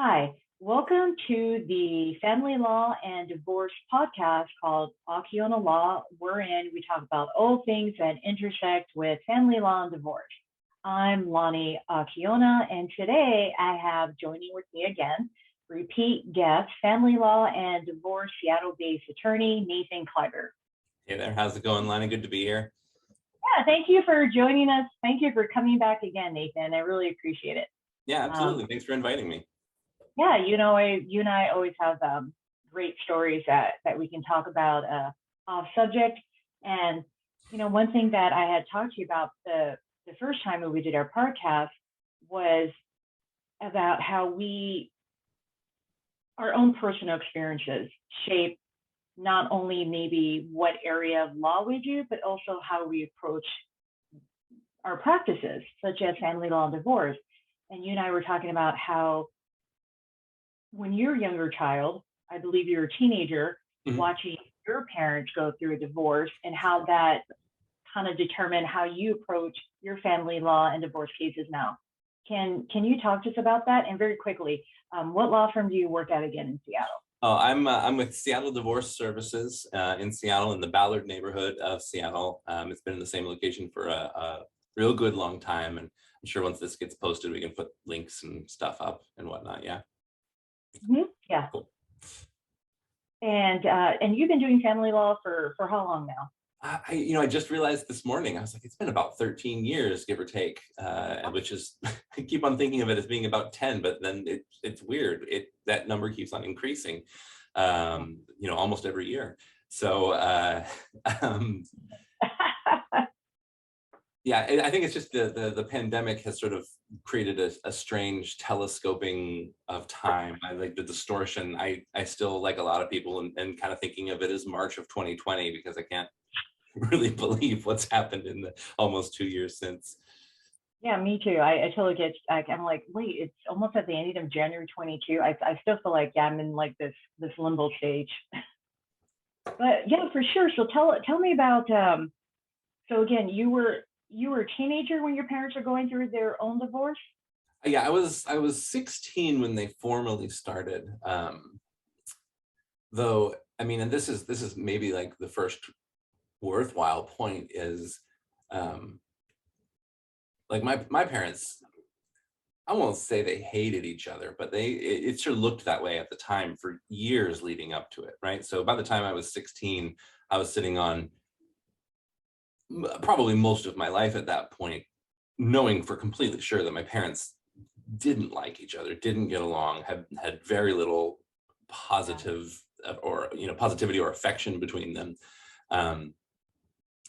Hi, welcome to the Family Law and Divorce podcast called Akiona Law, wherein we talk about all things that intersect with family law and divorce. I'm Lonnie Akiona, and today I have joining with me again, repeat guest, family law and divorce Seattle-based attorney Nathan Cliber. Hey there, how's it going, Lonnie? Good to be here. Yeah, thank you for joining us. Thank you for coming back again, Nathan. I really appreciate it. Yeah, absolutely. Thanks for inviting me. Yeah, you and I always have great stories that we can talk about off subject. And one thing that I had talked to you about the first time when we did our podcast was about how our own personal experiences shape not only maybe what area of law we do, but also how we approach our practices, such as family law and divorce. And you and I were talking about how when you're a younger child, I believe you're a teenager, watching your parents go through a divorce and how that kind of determined how you approach your family law and divorce cases now. Can you talk to us about that? And very quickly, what law firm do you work at again in Seattle? Oh, I'm with Seattle Divorce Services in Seattle, in the Ballard neighborhood of Seattle. It's been in the same location for a real good long time, and I'm sure once this gets posted, we can put links and stuff up and whatnot. Yeah. Mm-hmm. Yeah. Cool. And you've been doing family law for how long now? I just realized this morning, I was like, it's been about 13 years, give or take, which is, I keep on thinking of it as being about 10, but then it's weird. That number keeps on increasing, almost every year. So, yeah, I think it's just the pandemic has sort of created a strange telescoping of time. I like the distortion. I still, like a lot of people, and kind of thinking of it as March of 2020, because I can't really believe what's happened in the almost 2 years since. Yeah, me too. I totally get. I'm like, wait, it's almost at the end of January 22. I still feel like I'm in like this limbo stage. But yeah, for sure. So tell me about. So again, you were a teenager when your parents were going through their own divorce? Yeah, I was 16 when they formally started. Though, I mean, and this is maybe like the first worthwhile point is, like my parents, I won't say they hated each other, but it sure looked that way at the time for years leading up to it, right? So by the time I was 16, I was sitting on probably most of my life at that point, knowing for completely sure that my parents didn't like each other, didn't get along, had very little positive positivity or affection between them.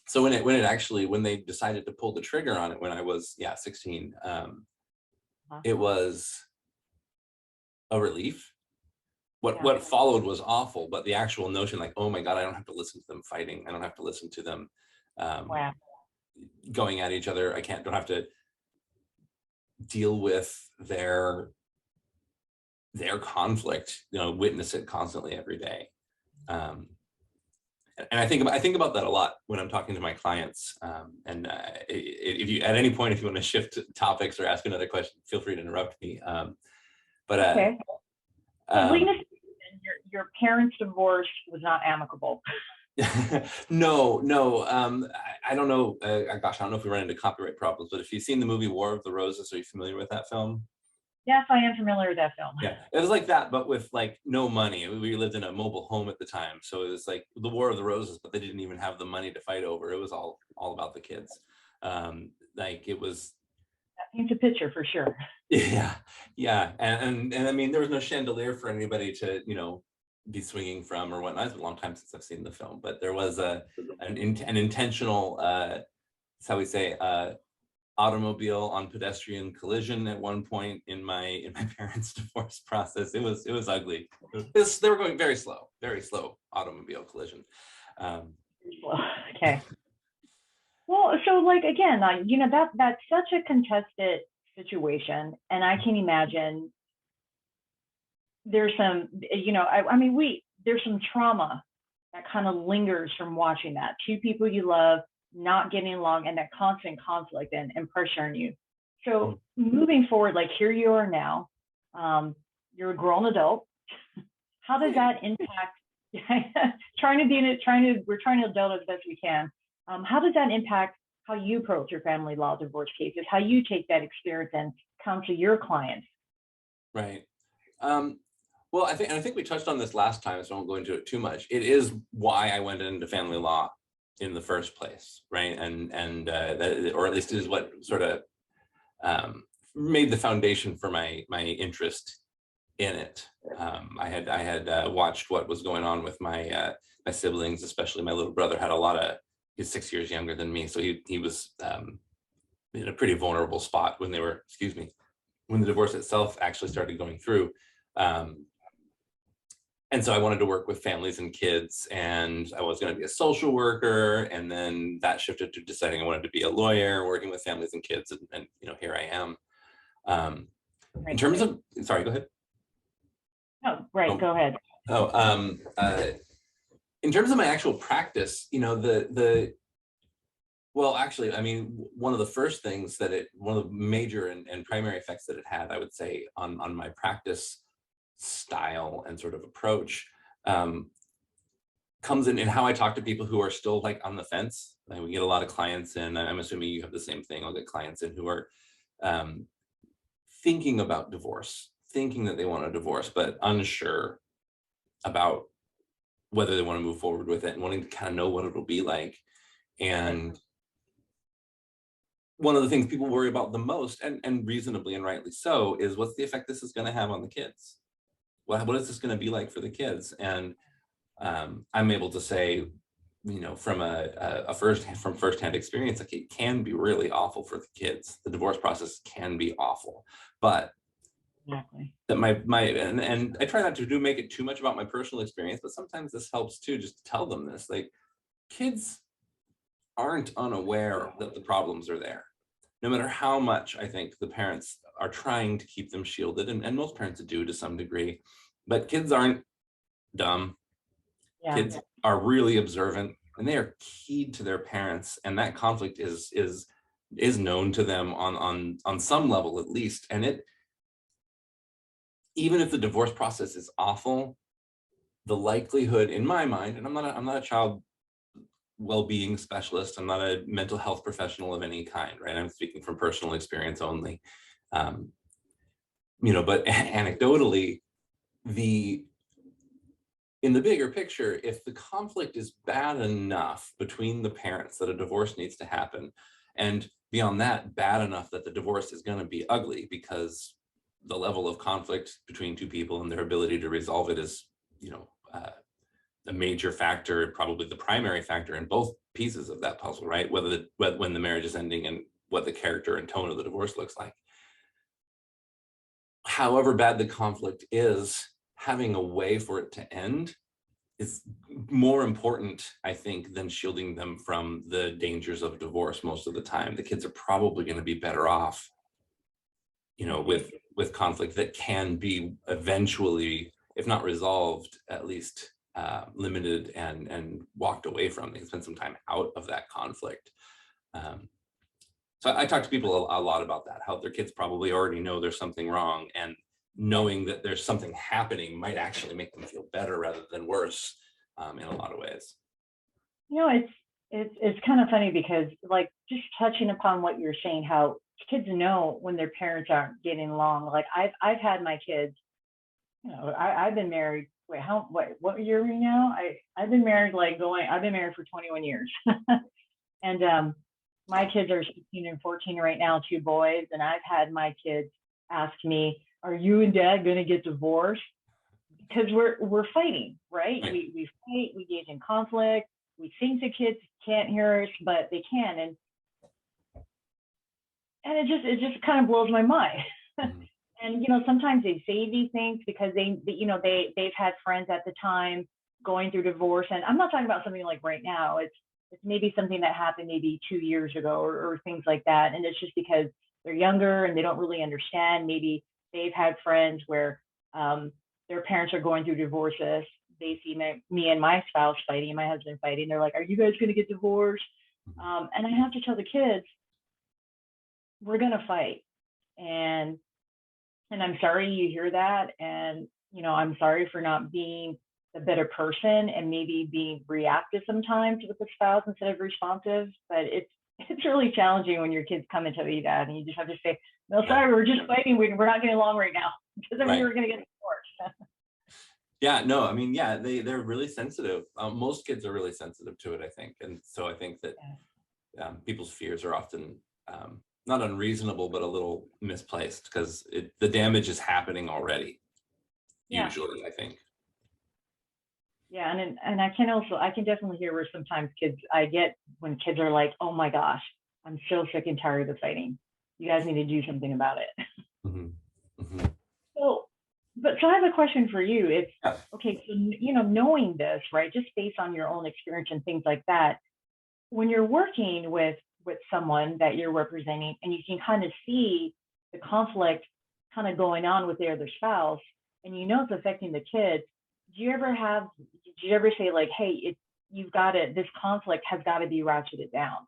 So when they decided to pull the trigger on it when I was 16, it was a relief. What followed was awful, but the actual notion, like, oh my God, I don't have to listen to them fighting. I don't have to listen to them going at each other. Don't have to deal with their conflict, witness it constantly every day. And I think about that a lot when I'm talking to my clients. If you at any point, if you want to shift topics or ask another question, feel free to interrupt me. Okay. Your parents' divorce was not amicable. No. I don't know. Gosh, I don't know if we run into copyright problems, but if you've seen the movie War of the Roses, are you familiar with that film? Yes, I am familiar with that film. Yeah, it was like that, but with like no money. We lived in a mobile home at the time, so it was like the War of the Roses, but they didn't even have the money to fight over. It was all about the kids. Like it was. That paints a picture for sure. Yeah, and I mean, there was no chandelier for anybody to be swinging from or whatnot. It's a long time since I've seen the film, but there was an intentional, that's how we say, automobile on pedestrian collision at one point in my parents' divorce process. It was ugly. They were going very slow automobile collision. Okay. Well, so like again, that's such a contested situation, and I can imagine there's some, there's some trauma that kind of lingers from watching that. Two people you love not getting along and that constant conflict and pressure on you. So moving forward, like here you are now, you're a grown adult. How does that impact we're trying to adult as best we can. How does that impact how you approach your family law divorce cases, how you take that experience and counsel your clients? Right. Well, I think we touched on this last time, so I won't go into it too much. It is why I went into family law in the first place, right? Or at least is what sort of made the foundation for my interest in it. I had watched what was going on with my siblings, especially my little brother he's 6 years younger than me, so he was in a pretty vulnerable spot when when the divorce itself actually started going through. And so I wanted to work with families and kids, and I was going to be a social worker, and then that shifted to deciding I wanted to be a lawyer, working with families and kids, and here I am. In terms of, sorry, go ahead. Oh, right, go ahead. In terms of my actual practice, well, actually, I mean, one of the first things one of the major and primary effects that it had, I would say, on my practice style and sort of approach comes in how I talk to people who are still like on the fence. Like, we get a lot of clients in, I'm assuming you have the same thing. I'll get clients in who are thinking about divorce, thinking that they want a divorce, but unsure about whether they want to move forward with it and wanting to kind of know what it'll be like. And one of the things people worry about the most, and reasonably and rightly so, is what's the effect this is going to have on the kids? What is this going to be like for the kids? And I'm able to say, from firsthand experience, like, it can be really awful for the kids. The divorce process can be awful, but exactly. That and I try not to make it too much about my personal experience, but sometimes this helps too, just to tell them this, like, kids aren't unaware that the problems are there. No matter how much I think the parents are trying to keep them shielded, and most parents do to some degree, but kids aren't dumb. Yeah. Kids are really observant, and they are keyed to their parents, and that conflict is known to them on some level at least. And even if the divorce process is awful, the likelihood, in my mind, and I'm not a child well-being specialist, I'm not a mental health professional of any kind, right? I'm speaking from personal experience only. But anecdotally, in the bigger picture, if the conflict is bad enough between the parents that a divorce needs to happen, and beyond that, bad enough that the divorce is going to be ugly because the level of conflict between two people and their ability to resolve it is, a major factor, probably the primary factor in both pieces of that puzzle, right? When the marriage is ending and what the character and tone of the divorce looks like. However bad the conflict is, having a way for it to end is more important, I think, than shielding them from the dangers of divorce most of the time. The kids are probably going to be better off, with conflict that can be eventually, if not resolved, at least limited and walked away from. They can spend some time out of that conflict. So I talk to people a lot about that, how their kids probably already know there's something wrong, and knowing that there's something happening might actually make them feel better rather than worse, in a lot of ways. It's kind of funny because, like, just touching upon what you're saying, how kids know when their parents aren't getting along. Like, I've had my kids, I've been married. Wait, what year are we now? I've been married I've been married for 21 years. And my kids are 16 and 14 right now, two boys, and I've had my kids ask me, "Are you and Dad going to get divorced?" Because we're fighting, right? We fight, we engage in conflict. We think the kids can't hear us, but they can, and it just kind of blows my mind. And sometimes they say these things because they've had friends at the time going through divorce, and I'm not talking about something like right now. It's maybe something that happened maybe 2 years ago, or things like that, and it's just because they're younger and they don't really understand. Maybe they've had friends where their parents are going through divorces. They see me and my spouse fighting, my husband fighting. They're like, "Are you guys going to get divorced?" And I have to tell the kids, we're going to fight. And And I'm sorry you hear that. And, I'm sorry for not being the better person and maybe being reactive sometimes with the spouse instead of responsive. But it's really challenging when your kids come and tell you that, and you just have to say, "No, Yeah, sorry, we're just fighting. We're not getting along right now," because then we right. were going to get divorced. Yeah, no, I mean, yeah, they're really sensitive. Most kids are really sensitive to it, I think. And so I think that people's fears are often not unreasonable, but a little misplaced because the damage is happening already, Yeah. usually, I think. Yeah, and I can definitely hear where sometimes I get when kids are like, "Oh my gosh, I'm so sick and tired of fighting. You guys need to do something about it." Hmm. Hmm. So, so I have a question for you. It's Yeah. okay. So knowing this, right, just based on your own experience and things like that, when you're working with someone that you're representing, and you can kind of see the conflict kind of going on with their other spouse, and it's affecting the kids. Did you ever say like, "Hey, you've got to this conflict has got to be ratcheted down"?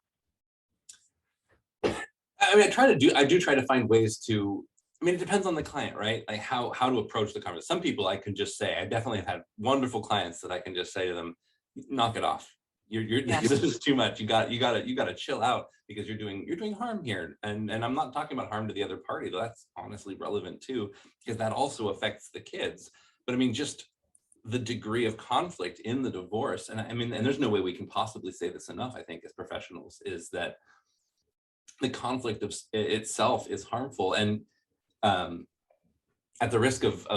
I mean, I do try to find ways to, I mean, it depends on the client, right? Like how to approach the conversation. Some people I can just say, I definitely have had wonderful clients that I can just say to them, knock it off. You're Yeah, this is too much. You gotta chill out because you're doing harm here. And I'm not talking about harm to the other party, though that's honestly relevant too, because that also affects the kids. But I mean, just the degree of conflict in the divorce, and I mean, and there's no way we can possibly say this enough, I think, as professionals, is that the conflict of itself is harmful. And um, at the risk of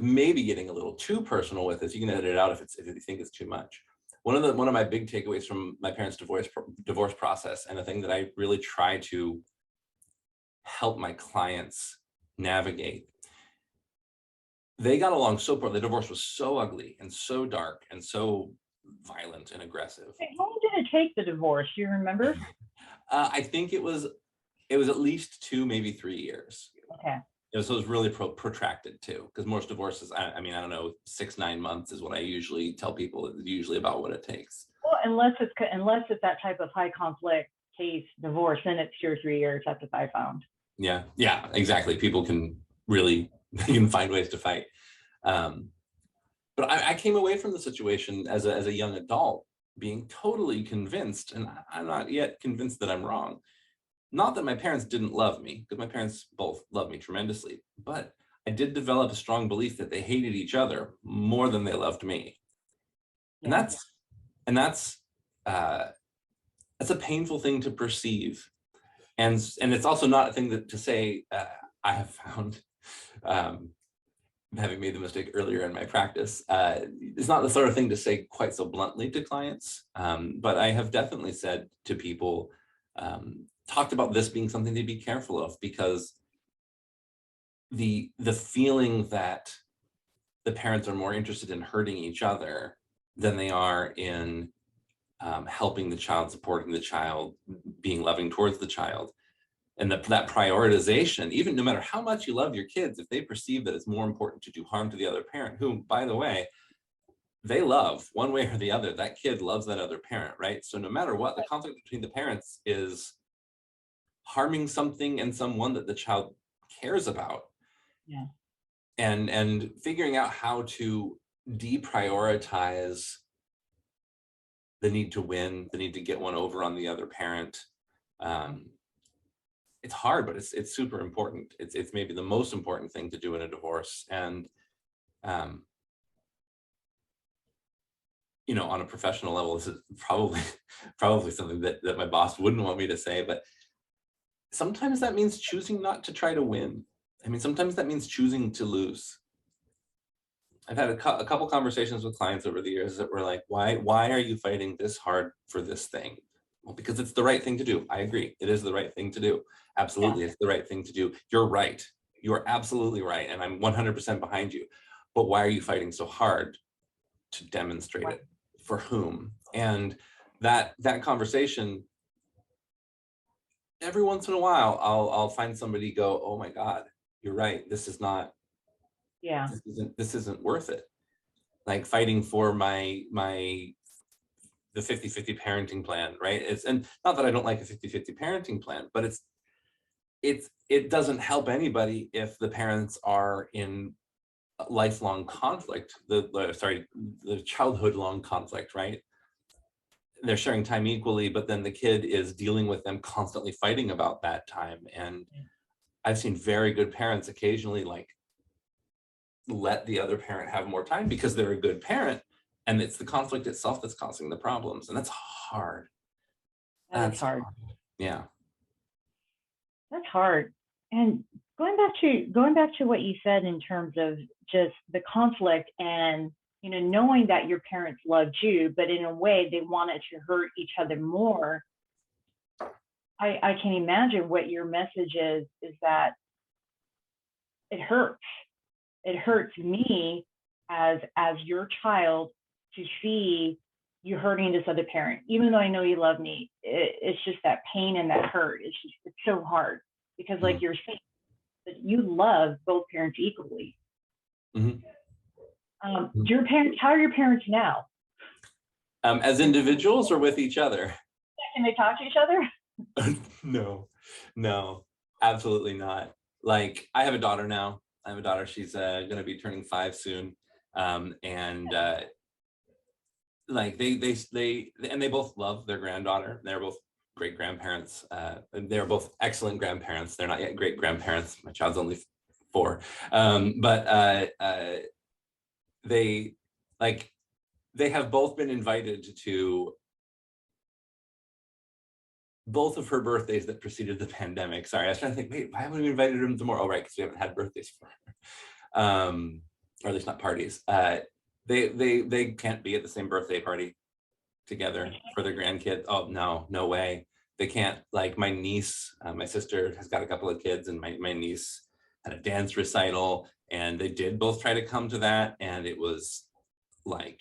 maybe getting a little too personal with this, you can edit it out if you think it's too much. One of my big takeaways from my parents' divorce process, and the thing that I really try to help my clients navigate, they got along so poor. The divorce was so ugly and so dark and so violent and aggressive. how long did it take, the divorce? Do you remember? I think it was at least 2, maybe 3 years. Okay. So it was really protracted too, because most divorces, I mean, I don't know, 6, 9 months is what I usually tell people. It's usually about what it takes. Well, unless it's that type of high conflict case divorce, then it's 2 or 3 years. That's what I found. Yeah, yeah, exactly. People can really they can find ways to fight. Um, but I came away from the situation as a young adult being totally convinced, and I'm not yet convinced that I'm wrong. Not that my parents didn't love me, because my parents both loved me tremendously, but I did develop a strong belief that they hated each other more than they loved me. And Yeah. that's uh, that's a painful thing to perceive. And it's also not a thing to say. I have found, um, having made the mistake earlier in my practice, it's not the sort of thing to say quite so bluntly to clients. But I have definitely said to people, talked about this being something to be careful of, because the feeling that the parents are more interested in hurting each other than they are in helping the child, supporting the child, being loving towards the child. And that prioritization, even no matter how much you love your kids, if they perceive that it's more important to do harm to the other parent, whom, by the way, they love one way or the other, that kid loves that other parent, right? So no matter what, the conflict between the parents is harming something and someone that the child cares about. Yeah. And figuring out how to deprioritize the need to win, the need to get one over on the other parent. Um, it's hard, but it's super important. It's maybe the most important thing to do in a divorce. And um, on a professional level, this is probably probably something that my boss wouldn't want me to say, but sometimes that means choosing not to try to win. I mean, sometimes that means choosing to lose. I've had a couple conversations with clients over the years that were like, why are you fighting this hard for this thing? Well, because it's the right thing to do. I agree. It is the right thing to do. Yeah. Absolutely. It's the right thing to do. You're right. You're absolutely right. And I'm 100% behind you. But why are you fighting so hard to demonstrate Right. it? For whom? And that conversation, every once in a while, I'll find somebody go, oh my God, you're right. Yeah. This isn't worth it. Like fighting for the 50-50 parenting plan, right? And not that I don't like a 50-50 parenting plan, but it doesn't help anybody if the parents are in lifelong conflict, the childhood long conflict, right? They're sharing time equally, but then the kid is dealing with them constantly fighting about that time. And I've seen very good parents occasionally like let the other parent have more time because they're a good parent, and it's the conflict itself that's causing the problems, and that's hard. That is That's hard. yeah. That's hard. And going back to what you said in terms of just the conflict and knowing that your parents loved you, but in a way they wanted to hurt each other more. I can imagine what your message is that it hurts. It hurts me as your child to see you hurting this other parent, even though I know you love me. It's just that pain and that hurt. It's so hard because, like you're saying, that you love both parents equally. Mm-hmm. Your parents, how are your parents now? As individuals or with each other? Can they talk to each other? No, absolutely not. Like, I have a daughter now. I have a daughter. She's going to be turning 5 soon. And like they both love their granddaughter. They're both great grandparents. They're both excellent grandparents. They're not yet great grandparents. My child's only 4. But they have both been invited to both of her birthdays that preceded the pandemic. Sorry, I was trying to think, wait, why haven't we invited them to more? Oh, right, because we haven't had birthdays for her. Or at least not parties. They can't be at the same birthday party together for their grandkids. Oh, no way. They can't. Like, my niece, my sister has got a couple of kids, and my niece had a dance recital, and they did both try to come to that, and it was a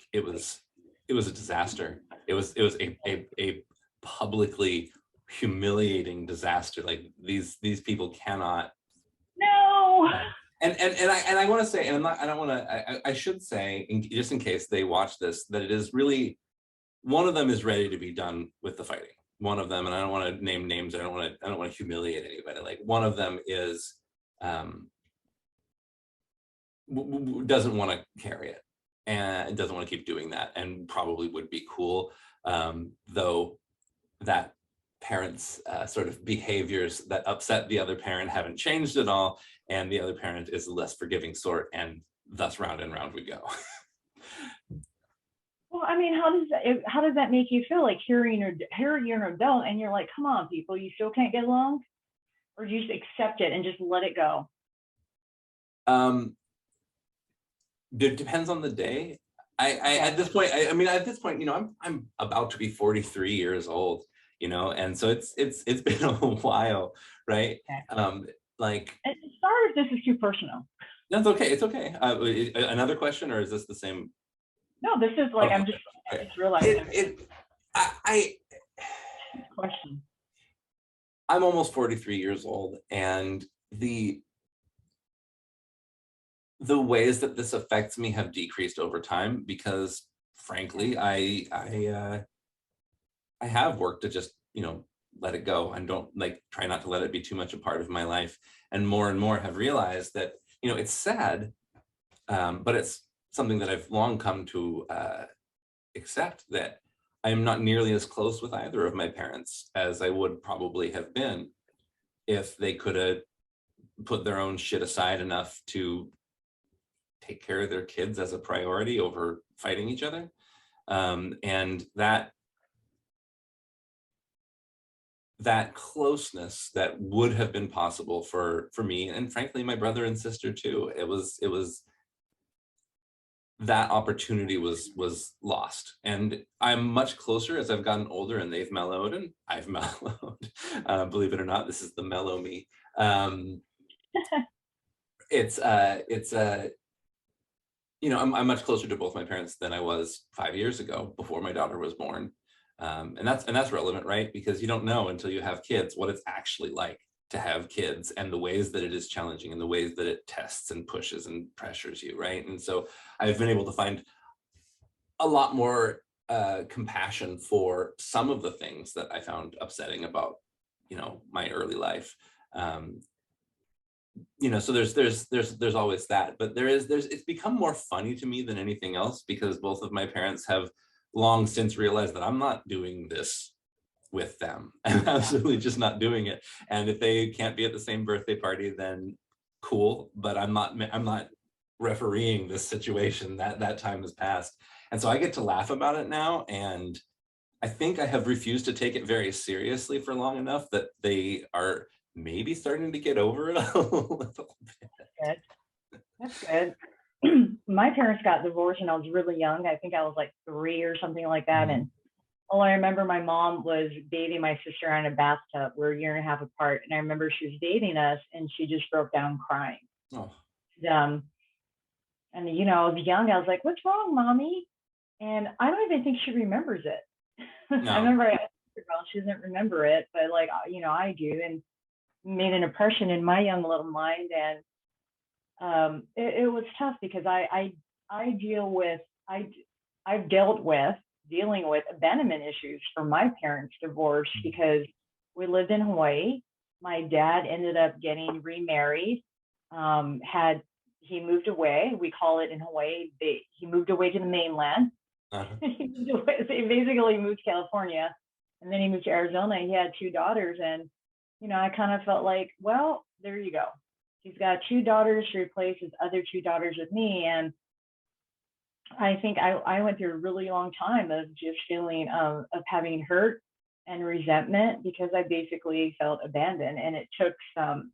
disaster. It was a publicly humiliating disaster. Like, these people cannot. No. And I want to say, and I should say, just in case they watch this, that it is really, one of them is ready to be done with the fighting. One of them, and I don't want to name names. I don't want to humiliate anybody. Like, one of them is doesn't want to carry it and doesn't want to keep doing that, and probably would be cool, though that parents' sort of behaviors that upset the other parent haven't changed at all, and the other parent is the less forgiving sort, and thus round and round we go. Well, I mean, how does that make you feel? Like, hearing you're an adult and you're like, come on, people, you still can't get along, or do you just accept it and just let it go? It depends on the day. At this point, at this point, I'm about to be 43 years old, and so it's been a while, right? Okay. Like, And sorry if this is too personal. That's okay. It's okay. Another question, or is this the same? No, this is like, Okay. I just realized question. I'm almost 43 years old, and the ways that this affects me have decreased over time because, frankly, I have worked to just let it go and don't try not to let it be too much a part of my life, and more have realized that it's sad, but it's something that I've long come to accept, that I am not nearly as close with either of my parents as I would probably have been if they could have put their own shit aside enough to take care of their kids as a priority over fighting each other. And that closeness that would have been possible for me, and frankly my brother and sister too, it was that opportunity was lost. And I'm much closer as I've gotten older, and they've mellowed and I've mellowed. Believe it or not, this is the mellow me. I'm much closer to both my parents than I was 5 years ago, before my daughter was born. And that's relevant, right? Because you don't know until you have kids what it's actually like to have kids, and the ways that it is challenging, and the ways that it tests and pushes and pressures you, right? And so I've been able to find a lot more compassion for some of the things that I found upsetting about my early life. So there's always that, but it's become more funny to me than anything else, because both of my parents have long since realized that I'm not doing this with them. I'm absolutely just not doing it. And if they can't be at the same birthday party, then cool, but I'm not refereeing this situation. That time has passed. And so I get to laugh about it now. And I think I have refused to take it very seriously for long enough that they are maybe starting to get over it a little bit. That's good. My parents got divorced when I was really young. I think I was like 3 or something like that. Mhm. And all I remember, my mom was dating my sister in a bathtub. We're a year and a half apart. And I remember she was dating us and she just broke down crying. Oh, Um, and, I was young. I was like, what's wrong, mommy? And I don't even think she remembers it. I no. remember I asked her, well, she doesn't remember it, but like, I do. And made an impression in my young little mind. And it was tough because I deal with, I've dealt with dealing with abandonment issues from my parents' divorce because we lived in Hawaii. My dad ended up getting remarried. He moved away. We call it in Hawaii. He moved away to the mainland. Uh-huh. He basically moved to California, and then he moved to Arizona. He had 2 daughters, and I kind of felt like, well, there you go. He's got 2 daughters to replace his other 2 daughters with me, and I think I went through a really long time of just feeling of having hurt and resentment because I basically felt abandoned. And it took some,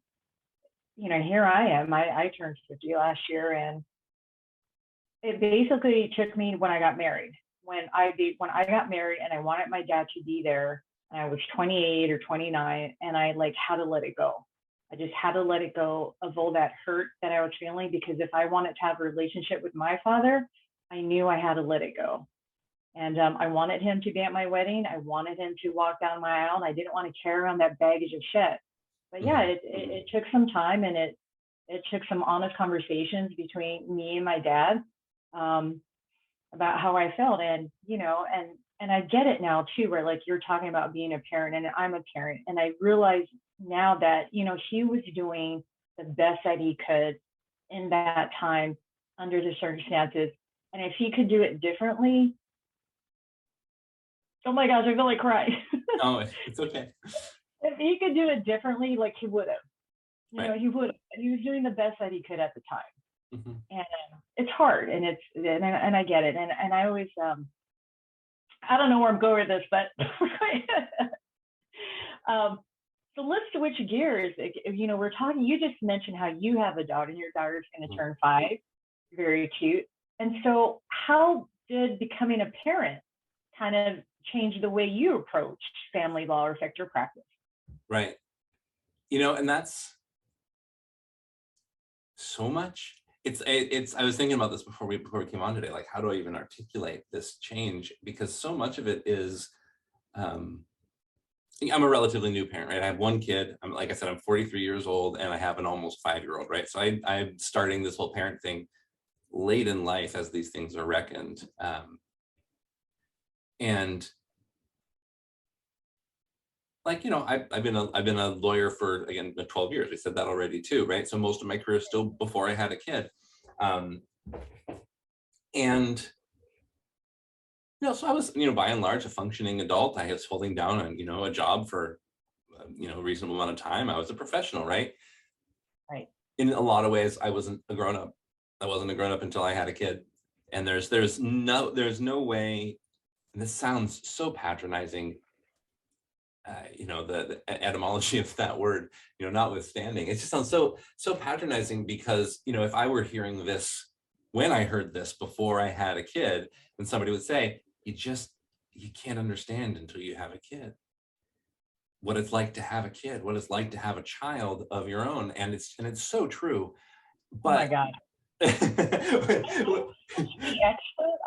here I am. I turned 50 last year, and it basically took me when I got married. When I got married and I wanted my dad to be there, and I was 28 or 29, and I like had to let it go. I just had to let it go of all that hurt that I was feeling, because if I wanted to have a relationship with my father, I knew I had to let it go. And I wanted him to be at my wedding. I wanted him to walk down my aisle. And I didn't want to carry around that baggage of shit. But yeah, it took some time, and it took some honest conversations between me and my dad about how I felt. And, and I get it now too, where like you're talking about being a parent, and I'm a parent. And I realize now that, he was doing the best that he could in that time under the circumstances. And if he could do it differently, oh my gosh, I feel like crying. Oh, it's okay. If he could do it differently, like he would have, Right. he would have. He was doing the best that he could at the time. Mm-hmm. And it's hard, and and I get it. And I always, I don't know where I'm going with this, but so let's switch gears. We're talking, you just mentioned how you have a daughter, and your daughter's going to turn 5. Very cute. And so how did becoming a parent kind of change the way you approach family law or affect your practice? Right. And that's so much. I was thinking about this before we came on today, like, how do I even articulate this change? Because so much of it is, I'm a relatively new parent, right? I have 1 kid. Like I said, I'm 43 years old, and I have an almost 5-year-old, right? So I'm starting this whole parent thing late in life, as these things are reckoned. And like, I've been a lawyer for, again, 12 years. We said that already too, right? So most of my career is still before I had a kid. And so I was, by and large, a functioning adult. I was holding down a job for, a reasonable amount of time. I was a professional, right? Right. In a lot of ways, I wasn't a grown-up. I wasn't a grown-up until I had a kid. And there's no way, and this sounds so patronizing, the etymology of that word, notwithstanding, it just sounds so patronizing, because, if I were hearing this, when I heard this before I had a kid, and somebody would say, you can't understand until you have a kid what it's like to have a kid, what it's like to have a child of your own. And it's so true. But oh my God. Expert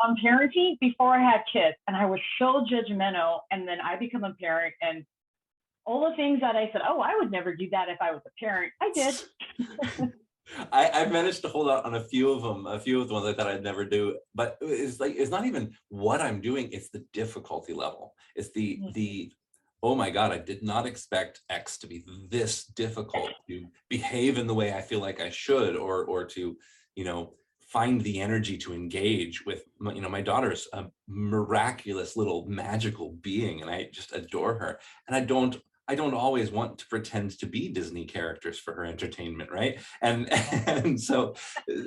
on parenting before I had kids, and I was so judgmental, and then I become a parent, and all the things that I said, oh, I would never do that if I was a parent, I did. I've managed to hold out on a few of the ones I thought I'd never do, but it's not even what I'm doing, it's the difficulty level. It's the oh my God, I did not expect X to be this difficult to behave in the way I feel like I should, or to, you know, find the energy to engage with my, you know, my daughter's a miraculous little magical being, and I just adore her. And I don't always want to pretend to be Disney characters for her entertainment, right? And and so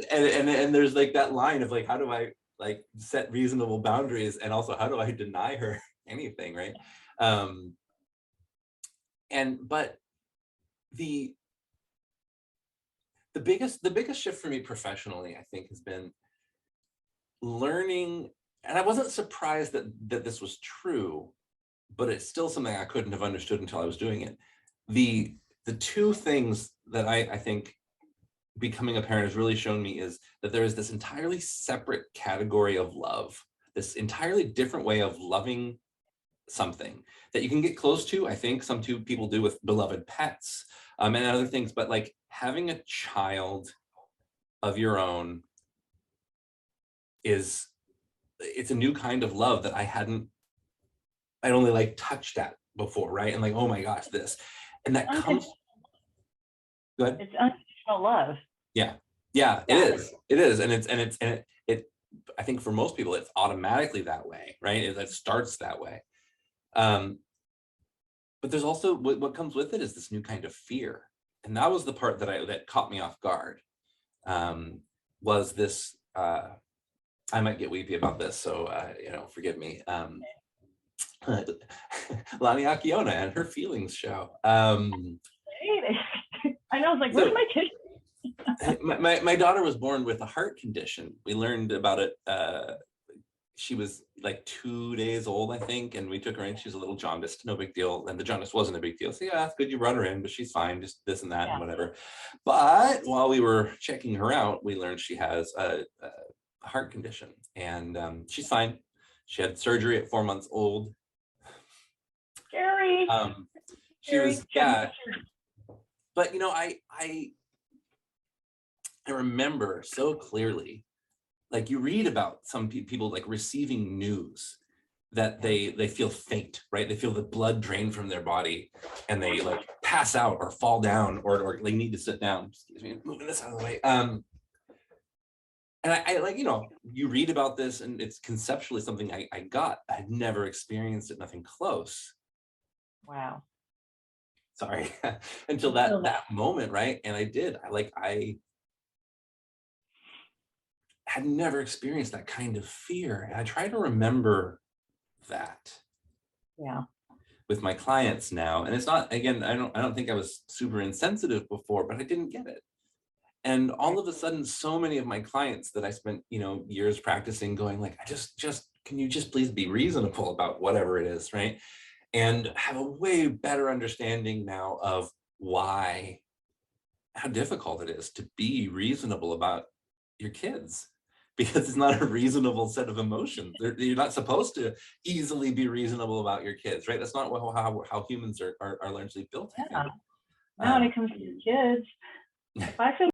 and there's like that line of like, how do I like set reasonable boundaries, and also how do I deny her anything, right? Um, but the the biggest shift for me professionally, I think, has been learning, and I wasn't surprised that this was true, but it's still something I couldn't have understood until I was doing it. The two things that I think becoming a parent has really shown me is that there is this entirely separate category of love, this entirely different way of loving something that you can get close to. I think some two people do with beloved pets, and other things, but like having a child of your own it's a new kind of love that I'd only like touched at before, right? And like, oh my gosh, this, and that comes, good. It's unconditional love. Yeah, yeah, it is, and it I think for most people it's automatically that way, right? It starts that way. But there's also what comes with it is this new kind of fear, and that was the part that caught me off guard. Was this? I might get weepy about this, so you know, forgive me. Lani Akiona and her feelings show. I know, I was like, where's my kid? My daughter was born with a heart condition. We learned about it. She was like 2 days old, I think, and we took her in. She was a little jaundiced, no big deal. And the jaundice wasn't a big deal. So yeah, that's good. You brought her in, but she's fine. Just this and that and whatever. But while we were checking her out, we learned she has a heart condition, and she's fine. She had surgery at 4 months old. Scary. She was, yeah. But you know, I remember so clearly, like you read about some people like receiving news that they feel faint, right? They feel the blood drain from their body, and they like pass out or fall down, or they need to sit down. Excuse me, moving this out of the way. And I like, you know, you read about this, and it's conceptually something I had never experienced it, nothing close. Wow. Sorry, until that moment, right? And I had never experienced that kind of fear, and I try to remember that. Yeah. With my clients now, and it's not, again, I don't think I was super insensitive before, but I didn't get it. And all of a sudden, so many of my clients that I spent, you know, years practicing, going like, I just can you just please be reasonable about whatever it is, right? And have a way better understanding now of how difficult it is to be reasonable about your kids, because it's not a reasonable set of emotions. You're not supposed to easily be reasonable about your kids, right? That's not how humans are largely built. Yeah. Now when it comes to kids, if I feel